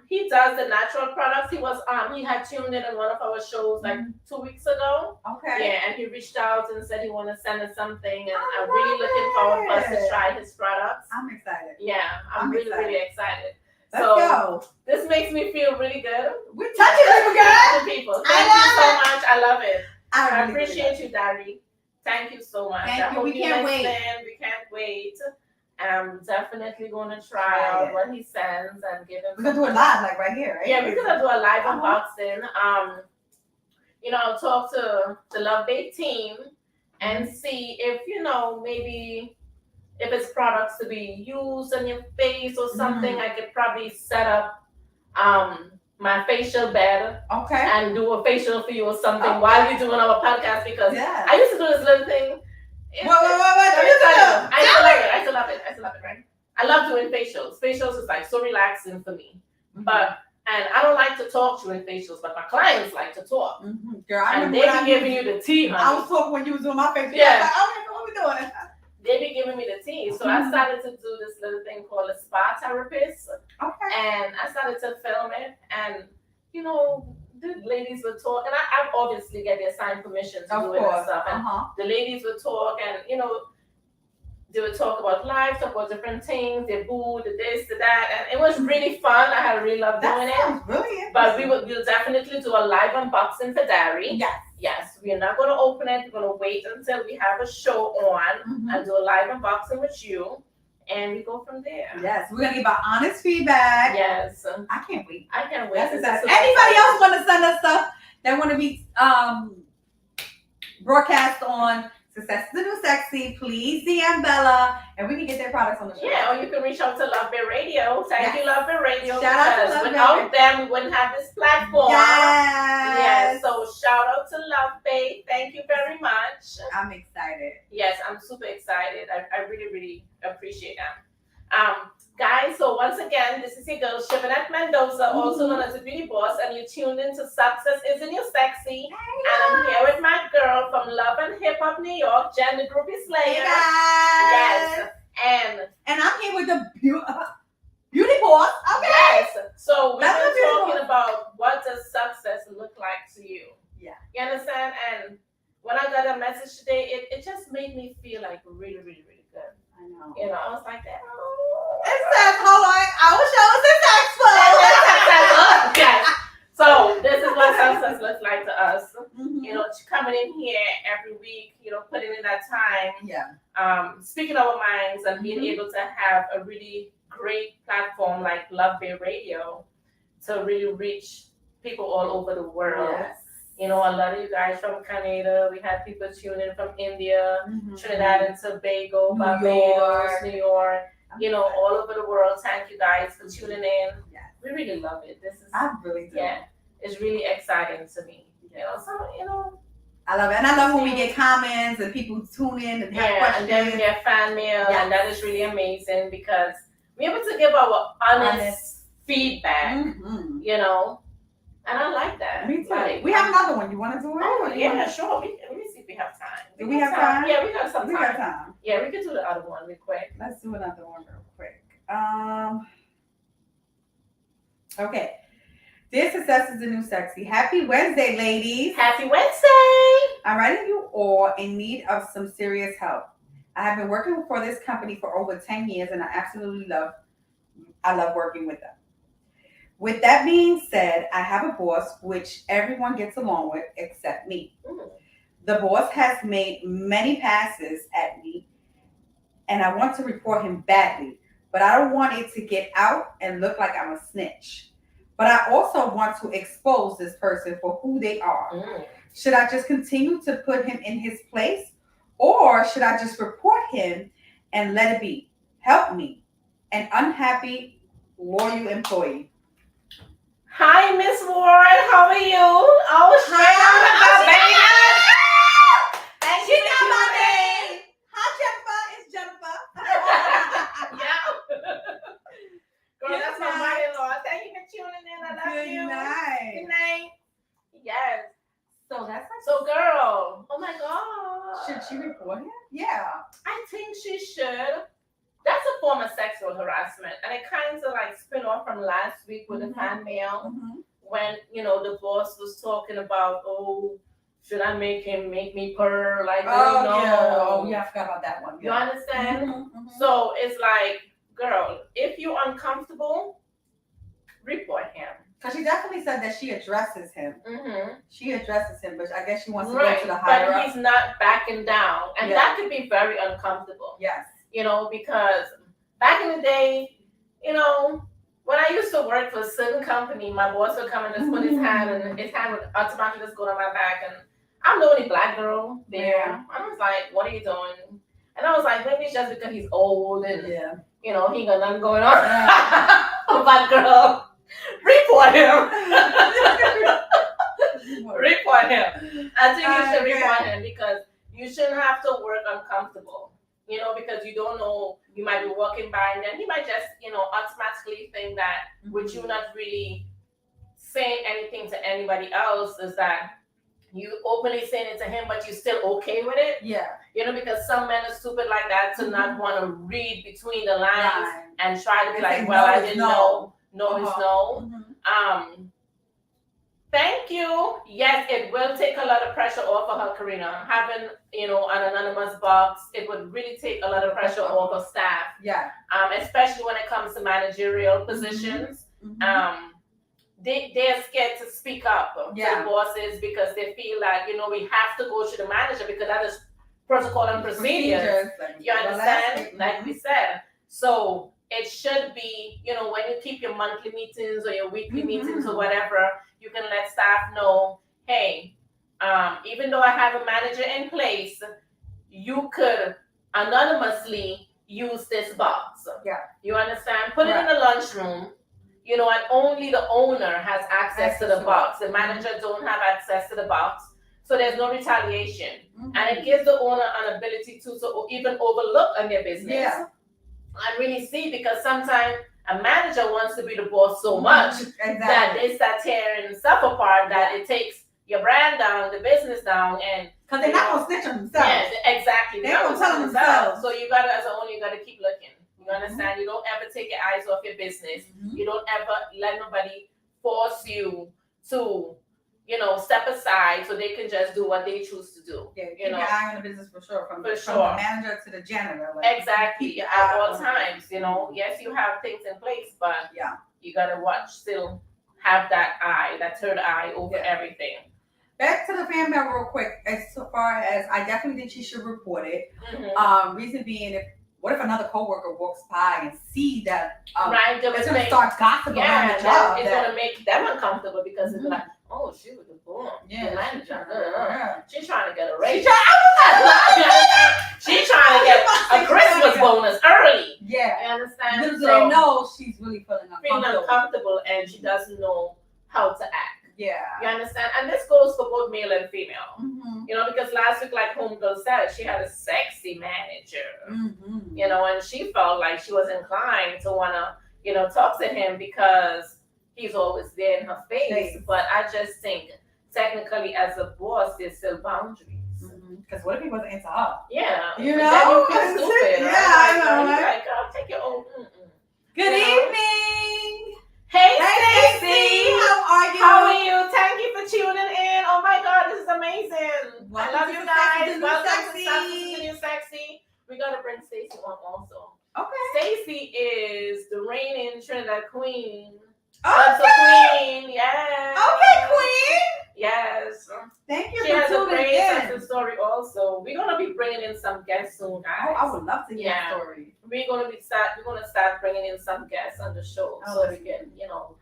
He does the natural products. He was he had tuned in on one of our shows like 2 weeks ago. Okay. Yeah, and he reached out and said he wanted to send us something, and I'm really looking forward for us to try his products. I'm excited. Yeah, I'm really excited. Let's go. This makes me feel really good. We're touching people, girl. People. Thank you so much. I love it. I really appreciate you, Dari. Thank you so much. Thank you. We can't wait. We can't wait. I'm definitely going to try out what he sends and give him. We're going to do it live, like right here, right? Yeah, we're going to do a live unboxing. You know, I'll talk to the Love Babe team and see if, you know, maybe if it's products to be used on your face or something, I could probably set up my facial bed and do a facial for you or something while you're doing our podcast, because I used to do this little thing. I still love it, right? I love doing facials. Facials is like so relaxing for me. But and I don't like to talk during facials, but my clients like to talk. Girl, and they be giving you the tea, honey. I was talking when you was doing my facial. Yeah. Like, okay, what we doing? They be giving me the tea. So I started to do this little thing called a spa therapist. And I started to film it, and you know, the ladies would talk, and I obviously get their signed permission to do it and stuff. And the ladies would talk, and you know, they would talk about life, talk about different things, their boo, the this, the that, and it was really fun. I had really loved doing it. Brilliant. But we'll definitely do a live unboxing for Dari. Yes, we're not going to open it. We're going to wait until we have a show on and do a live unboxing with you. And we go from there. Yes, we're gonna give our honest feedback. Yes, I can't wait. I can't wait. Anybody else want to send us stuff that want to be broadcast on Success is the New Sexy? Please DM Bella, and we can get their products on the show. Yeah, or you can reach out to Love Babe Radio. Thank you, Love Babe Radio. Shout out to Love without them, we wouldn't have this platform. Yes. So shout out to Love Babe. Thank you very much. I'm excited. Yes, I'm super excited. I really, really appreciate that. Guys, so once again, this is your girl, Shivanette Mendoza, also known as the Beauty Boss, and you tuned into Success Isn't You Sexy. And I'm here with my girl from Love and Hip Hop New York, Jen the Groupie Slayer. Hey guys. Yes. And I'm here with the Beauty pause. Okay. Yes. So we've That's been what we're talking doing. about what does success look like to you. Yeah. You understand? And when I got a message today, it just made me feel like really, really, really good. I know. You know, I was like, It says, hold on, our show is successful. yes. So this is what success looks like to us. Mhm. You know, coming in here every week, you know, putting in that time, Yeah. speaking our minds and being Mhm. able to have a really great platform like Love Bay Radio to really reach people all over the world. Yes. You know, a lot of you guys from Canada, we had people tune in from India, Mhm. Trinidad and Tobago, New Barbados, York. New York, you know, all over the world. Thank you guys for tuning in. Yes. We really love it. This is, I really do. yeah, it's really exciting to me. You know, so, you know, I love it. And I love when we get comments and people tune in and have yeah, questions. and then we get fan mail, Yes. and that is really amazing because we're able to give our honest feedback, Mhm. you know, and I like that. Me too. Like, We have another one. You want to do it? Oh, Or you yeah, wanna- sure. Let me see if we have time. Do we have time? Yeah, we got some We time. got time. Yeah, we can do the other one real quick. Let's do another one real quick. Okay. Dear Success is the New Sexy. Happy Wednesday, ladies. Happy Wednesday! I'm writing you all in need of some serious help. I have been working for this company for over 10 years and I absolutely love working with them. With that being said, I have a boss which everyone gets along with except me. Mm. The boss has made many passes at me and I want to report him badly, but I don't want it to get out and look like I'm a snitch. But I also want to expose this person for who they are. Mm. Should I just continue to put him in his place? Or should I just report him and let it be? Help me. An unhappy, loyal employee. Hi, Miss Ward. How are you? Oh, straight out of the Vegas. And She got my name. Hi, Jennifer. It's Jennifer. Yeah. Girl, that's my mother-in-law. Thank you for tuning in. I love you. Good night. Good night. Yes. So that's like, So, girl. Oh my God. should she report him? Yeah. I think she should. That's a form of sexual harassment, and it kind of like spin off from last week with the fan mail when you know the boss was talking about, oh, should I make him make me purr like Oh, no. yeah. Oh, yeah. I forgot about that one. You Yeah. understand? Mhm. So it's like, girl, if you're uncomfortable, report him. Because she definitely said that she addresses him. Mm-hmm. She addresses him, but I guess she wants to Right, go to the higher but up. he's not backing down, and Yeah. that could be very uncomfortable. Yes. You know, because back in the day, you know, when I used to work for a certain company, my boss would come and just put his hand, and his hand would automatically just go on my back, and I'm the only black girl there. Yeah. I was like, "What are you doing?" And I was like, "Maybe it's just because he's old and Yeah. you know he ain't got nothing going on." But girl, report him. Report him. I think you should report him because you shouldn't have to work uncomfortable. You know, because you don't know, you might be walking by and then he might just, you know, automatically think that with you not really saying anything to anybody else is that you openly saying it to him, but you're still okay with it. Yeah. You know, because some men are stupid like that to not want to read between the lines Right. and try to be They like, say well, no I is didn't no. know. No is no. Mhm. Thank you. Yes, it will take a lot of pressure off of her, Karina. Having, you know, an anonymous box, it would really take a lot of pressure off of staff. Yeah. Especially when it comes to managerial positions. Mhm. They're scared to speak up to Yeah. the bosses because they feel like, you know, we have to go to the manager because that is protocol and procedures. like You understand? last week. Like we said. So it should be, you know, when you keep your monthly meetings or your weekly meetings or whatever, you can let staff know, hey, even though I have a manager in place, you could anonymously use this box. Yeah. You understand? Put it in the lunchroom, you know, and only the owner has access to the box. The manager don't have access to the box. So there's no retaliation. And it gives the owner an ability to even overlook on their business. Yeah. And really see, because sometimes a manager wants to be the boss so much Exactly. that they start tearing stuff apart that it takes your brand down, the business down, and Because they're not going to snitch on themselves. yes, exactly. They don't tell themselves. So you gotta, as an owner, you gotta keep looking. You understand? You don't ever take your eyes off your business. Mhm. You don't ever let nobody force you to, step aside so they can just do what they choose to do. Yeah, keep You know, your eye on the business for sure. From For the sure. manager to the janitor. Exactly. keep your At eye all on it. times, yes, you have things in place, but Yeah. you gotta watch, still have that eye, that third eye over Yeah. everything. Back to the fan mail real quick. As far as I definitely think she should report it. Mhm. Reason being, what if another coworker walks by and see that? Right, there It's was gonna like, start gossip around yeah, the job. it's gonna make them uncomfortable because it's Mhm. like, oh, she was the boom, Yeah, the manager. yeah. She's trying to get a raise. She's She's trying to get a Christmas bonus early. Yeah. You understand? Little do So, they know she's really feeling feeling uncomfortable. uncomfortable and she doesn't know how to act. Yeah. You understand? And this goes for both male and female. Mm-hmm. Because last week, like Homegirl said, she had a sexy manager. Mm-hmm. And she felt like she was inclined to wanna, talk to him because he's always there in her face. But I just think technically as a boss, there's still boundaries. Because what if he wasn't into her? Yeah. You Then know? you feel stupid. Yeah, Right? I know, Like, right? take your own. Good You know? evening. Hey, Hey, Stacey. how are you? How are you? Thank you for tuning in. Oh my God, this is amazing. Welcome I love to you the guys. Sexy to the Welcome Sexy. to Success to the New Sexy. We gotta bring Stacey on also. Okay. Stacey is the reigning Trinidad Queen. Okay. Queen, yes. Okay, Queen. Yes. Thank you She for has a tuning great in. success story also. We're gonna be bringing in some guests soon, guys. Oh, I would love to hear Yeah. the story. We're gonna start bringing in some guests on the show Oh, so we can,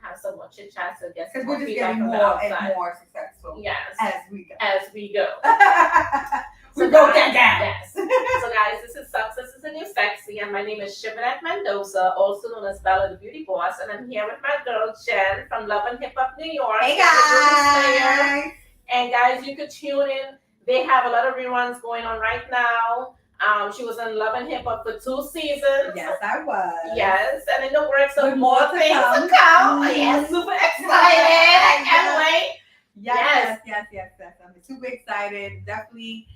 have some more chit chats and get Because some we're more just feedback getting from the more and outside. more successful Yes. as we go. As we go. We wrote that down. Yes. So guys, this is Success is the New Sexy, and my name is Shivanet Mendoza, also known as Bella the Beauty Boss, and I'm here with my girl Jen from Love and Hip Hop New York. Hey the Blues Slayer. guys. And guys, you could tune in. They have a lot of reruns going on right now. She was on Love and Hip Hop for 2 seasons. Yes, I was. Yes, and in the works of With more more to things come. to come. Mhm. Yes, super excited. I can't wait. Yes. I'm super excited. Definitely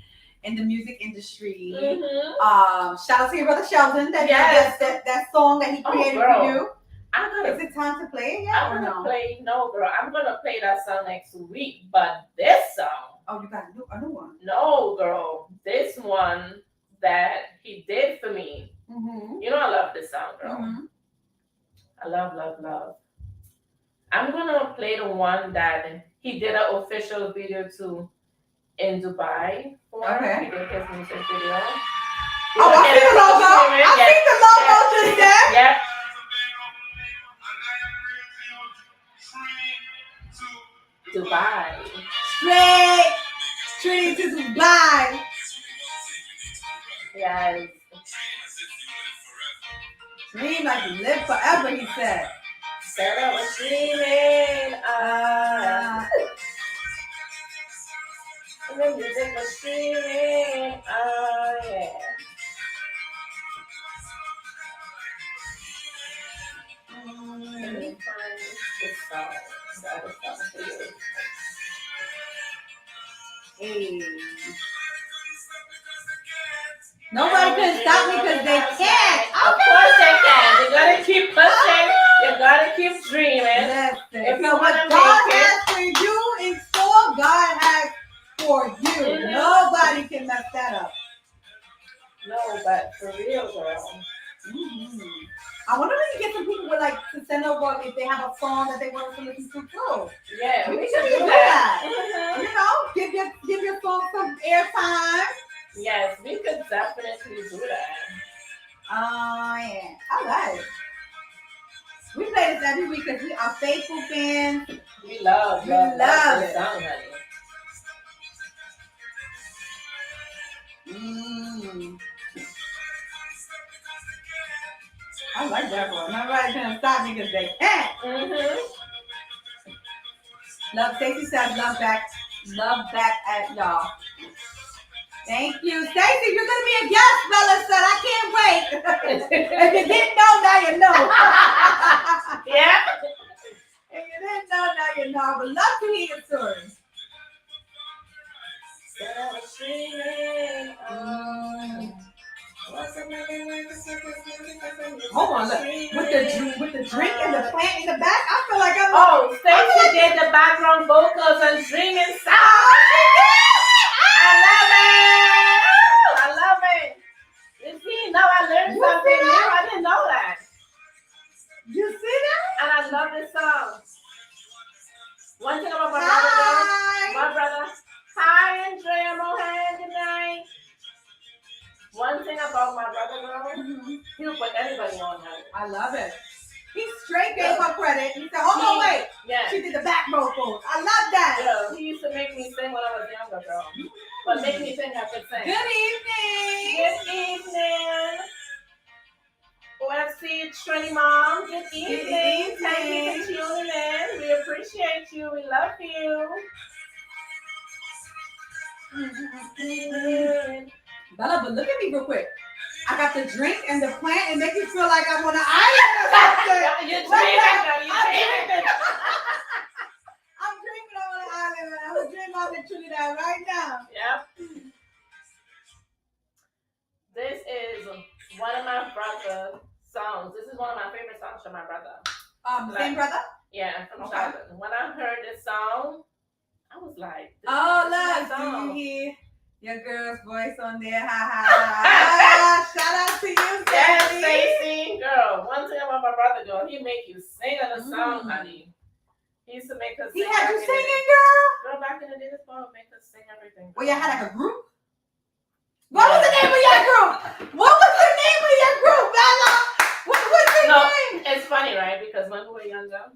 in the music industry. Mm-hmm. Shout out to your brother Sheldon. Yes. That song that he created girl. for you. I'm gonna Is it time to play it yet I'm or gonna no? play girl. I'm gonna play that song next week. But this song, Oh, you got a new one. no, girl. This one that he did for me. Mm-hmm. I love this song, girl. Mm-hmm. I love. I'm gonna play the one that he did an official video to in Dubai for. Okay. He did his music video. Oh, I see the logo. I see the logo just there. Yep. Dubai. Straight to Dubai. Yes. Dream like you live forever, he said. Said I was dreaming. And then music was streaming. Yeah. Let me find this song. The other song for you. Hey. Nobody can stop me because they can't. Of course they can. You gotta keep pushing. You gotta keep dreaming. Listen. If you So what wanna God make it- has for you in store, God has for you. Mhm. Nobody can mess that up. No, but for real, girl. Mm-hmm. I wonder if we can get some people to send over if they have a song that they want us to listen to too. Yeah, we We should should do do that. that. You know, give your song some airtime. Yes, we could definitely do that. Oh yeah, I like it. We play this every week because we are faithful fans. We love We love this it. song, honey. I like that one. Nobody's gonna stop me because they can't. Mm-hmm. Love Stacey says love back at y'all. Thank you. Stacey, you're gonna be a guest, Bella said. I can't wait. If you didn't know, now you know. Yeah. If you didn't know, now you know. I would love to hear your story. Said I was dreaming. Hold on, look. With the drink and the plant in the back, I feel like I'm. Oh, Stacey did the background vocals and dreaming sound. I love it. I love it. You see, now I learned something new. I didn't know that. You see that? And I love this song. One thing about my brother. Hi, Andrea Mohan, good night. One thing about my brother, girl, he'll put anybody on her. I love it. He straight gave her credit. He said, "Hold on, wait." Yeah. She did the back vocals. I love that. Yeah, he used to make me sing when I was younger, girl. But make me think I could sing. Good evening. Good evening. OFC Trinity Mom, good evening. Thank you for tuning in. We appreciate you. We love you. Bella, but look at me real quick. I got the drink and the plant and make you feel like I'm on an island or something. You're dreaming, girl. You're dreaming. I'm dreaming on an island. I'm dreaming on the Trinidad right now. Yep. This is one of my brother's songs. This is one of my favorite songs from my brother. Same brother? Yeah, from childhood. When I heard this song, I was like, "Oh, look, do you hear your girl's voice on there? Ha ha ha!" Shout out to you, yes, Stacey. Stacey. Girl, one thing about my brother, girl, he make you sing on the song, honey. He used to make us He sing. had you singing, girl? Girl, back in the day, this boy would make us sing everything. Well, y'all had like a group? What was the name of your group? What was the name of your group, Bella? What was your name? It's funny, right? Because when we were younger,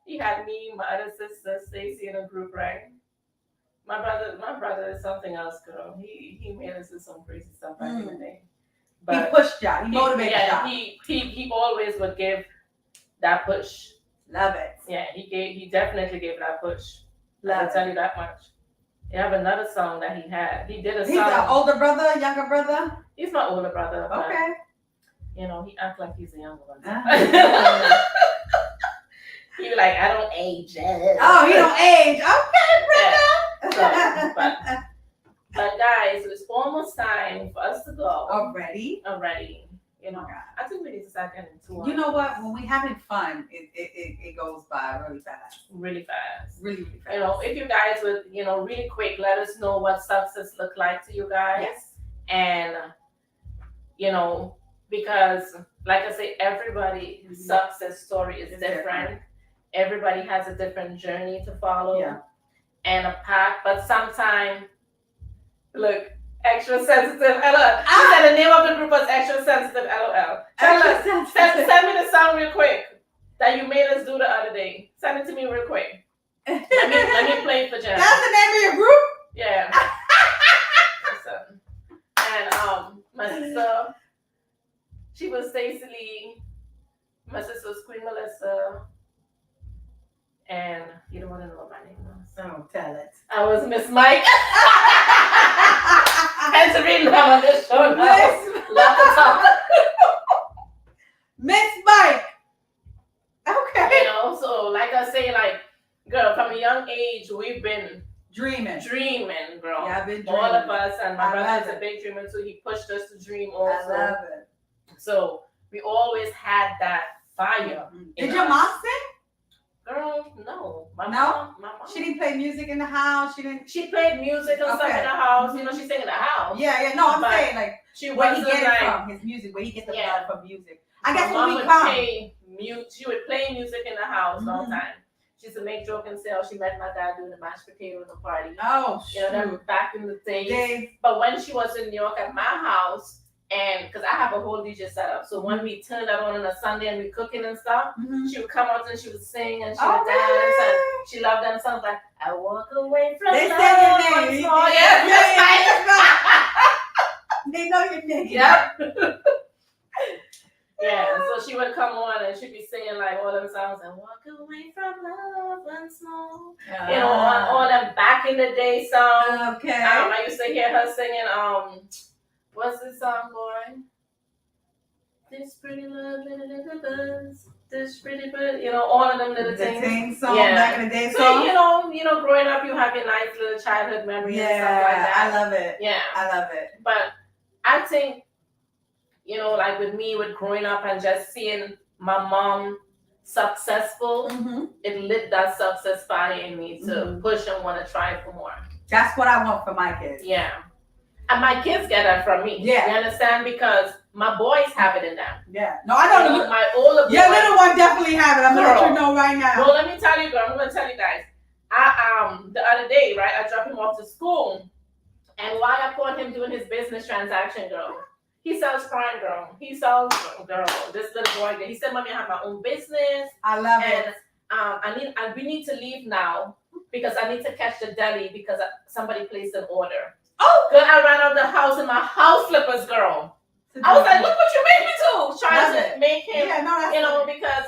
he had me, my other sister, Stacey, in a group, right? My brother is something else, girl. He made us do some crazy stuff back in the day. But he pushed y'all. He motivated y'all. He always would give that push. Love it. Yeah, he definitely gave that push. Love I can tell you that much. You have another song that he had. He did a song. He's an older brother, younger brother? He's my older brother. But, okay. You know, he acts like he's a younger one. He be like, I don't age. Oh, he don't age. Okay, brother. Yeah. But guys, it's almost time for us to go. Already. You know, I think we need to start getting to You know what? When we're having fun, it goes by really fast. Really fast. Really fast. You know, if you guys would, really quick, let us know what success look like to you guys. Yes. And, because like I say, everybody's success story is different. Everybody has a different journey to follow and a path. But sometimes, look, Extra Sensitive LOL. She said the name of the group was Extra Sensitive LOL. Send me the song real quick that you made us do the other day. Send it to me real quick. Let me play it for Jen. That's the name of your group? Yeah. And my sister, she was Stacey Lee. My sister was Queen Melissa. And you don't want to know what my name was. So tell it. I was Miss Mike. And to read now on this show now. Miss Mike. Okay. So like I say, girl, from a young age, we've been dreaming, girl. Yeah, I've been dreaming. All of us, and my brother is a big dreamer too. He pushed us to dream also. I love it. So we always had that fire. Did your mom sing? Girl, no. My mom. She didn't play music in the house. She played music and stuff in the house. She sang in the house. Yeah. No, I'm saying where he get it from? His music. Where he gets the love from music? I guess when we come. She would play music in the house all the time. She used to make joke and say, she met my dad doing the mashed potato in the party. Oh, that back in the days. But when she was in New York at my house, and because I have a whole DJ setup, so when we turned that on a Sunday and we cooking and stuff, she would come out and she would sing and she would dance and she loved them songs like I walk away from they love. Say your name. They know your name. Yep. Yeah, so she would come on and she'd be singing all them songs and walk away from love once more. All them back in the day songs. Okay. I used to hear her singing what's this song, boy? This pretty love, little buzz. This pretty bird. All of them little things. Sing song back in the day. So growing up, you have your nice little childhood memories and stuff like that. I love it. Yeah, I love it. But I think, you know, like with me, with growing up and just seeing my mom successful, it lit that success fire in me to push and want to try for more. That's what I want for my kids. Yeah. And my kids get that from me. Yeah. You understand? Because my boys have it in them. Yeah. No, I don't know. My older boy. Your little one definitely have it. I'm going to let you know right now. Well, let me tell you, girl. I'm going to tell you guys. The other day, right, I dropped him off to school. And while I caught him doing his business transaction, girl, he sells prime, girl. He sells, girl, this little boy. He said, Mommy, I have my own business. I love it. And we need to leave now because I need to catch the deli because somebody placed an order. Oh, girl, I ran out of the house in my house slippers, girl. I was like, look what you made me do. Trying to make him, you know, because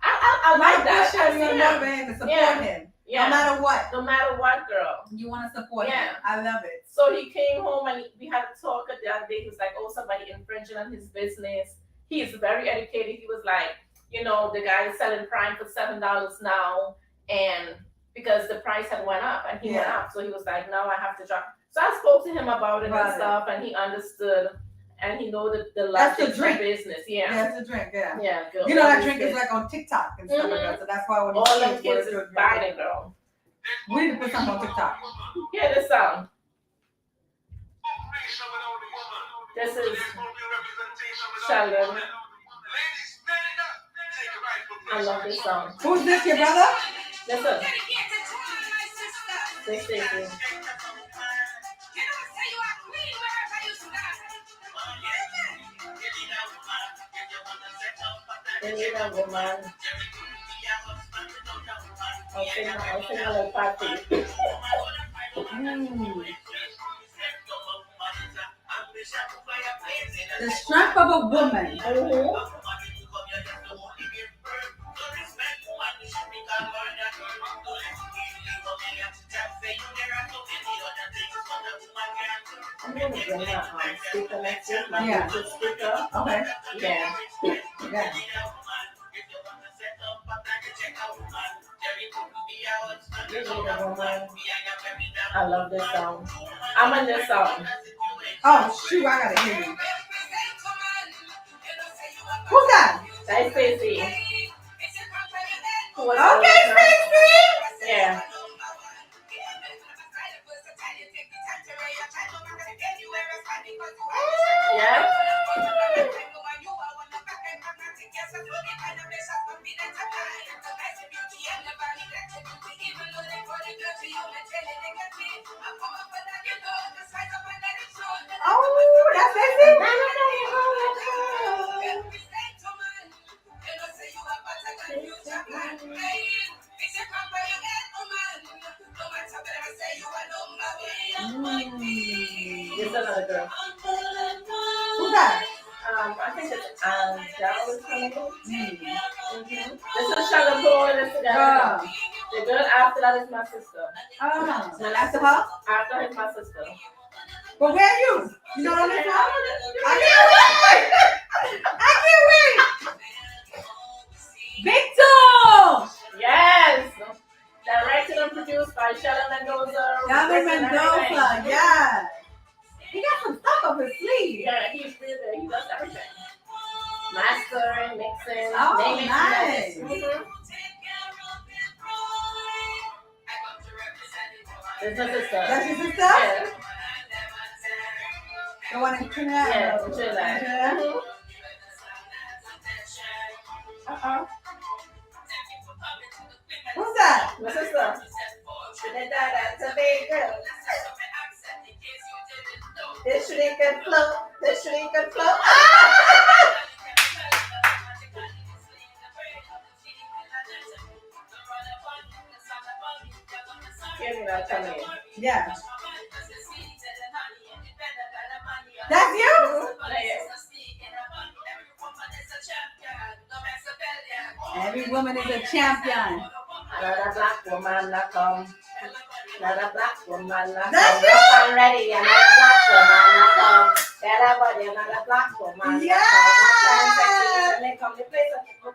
I like that. To support him. Yeah. No matter what. No matter what, girl. You want to support him. I love it. So he came home and we had a talk the other day. He was like, oh, somebody infringing on his business. He is very educated. He was like, you know, the guy is selling prime for $7 now. And because the price had went up and he went up. So he was like, no, I have to drop. So I spoke to him about it and stuff. And he understood. And he know the logic of business. Yeah. That's the drink, yeah. Yeah, girl. You know that drink is like on TikTok and stuff like that. So that's why when all them kids is buying it, girl. We need to put something on TikTok. Yeah, this song. This is Sheldon. I love this song. Who's this, your brother? Listen. This is They need a woman. I'll sing a little part for you. The strength of a woman. I'm going to bring my speaker next week, my Bluetooth speaker. Okay. Yeah. Yeah. You need a woman. I love this song. I'm in this song. Oh, shoot, I gotta hear you. Who's that? That's Stacey. Okay, Stacey. Yeah. Yeah. Oh, that's Stacey. This is another girl. Who's that? I think it's Dallas This is Charlotte Paul. This is the girl after that is my sister. Oh, after her? After is my sister. But where are you? You know what I'm saying? I can't wait. Victor! Yes! Directed and produced by Shelly Mendoza. Shelly Mendoza, yeah. He got some stuff up his sleeve. Yeah, he's really, he does everything. Mastering, mixing, oh, nice. This is my sister. That's your sister? Yeah. The one in Trinidad? Yeah, in Trinidad. Who's that? My sister. Trinidad and Tobago. This shit can float. This shit can float. Give me that tummy. Yeah. That's you? Every woman is a champion. Another black woman that come. Another black woman that That's come. I'm ready. Another black woman that come. Better body. Another black woman. Yeah. And they come to place. Come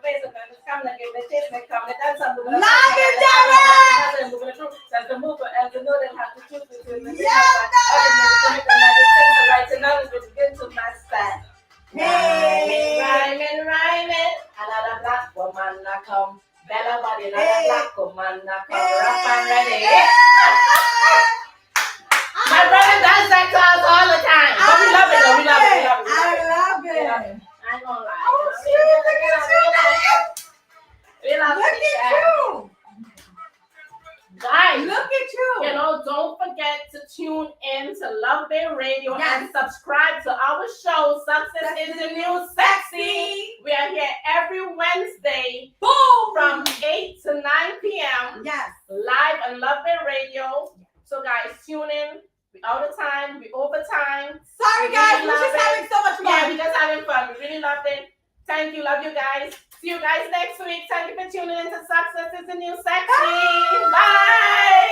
to give the taste. They come to dance. Love it, Dara. That's the move. And you know they have to choose between the Yeah, right to knowledge will begin to master. Hey. come. Bella body, black woman, come rough and ready. My brother does that to us all the time. But we love it though. We love it. I love it. I ain't gonna lie. Oh, shit, look at you. We love Look it. at you. Guys, Look at you. don't forget to tune in to Love Bay Radio Yes. and subscribe to our show, Success is the New Sexy. We are here every Wednesday Boom. from 8 to 9 p.m. Yes. live on Love Bay Radio. So guys, tune in. We out of time. We over time. Sorry, guys. We're just having so much fun. Yeah, we just having fun. We really loved it. Thank you. Love you guys. See you guys next week. Thank you for tuning in to Success is the New Sexy. Bye.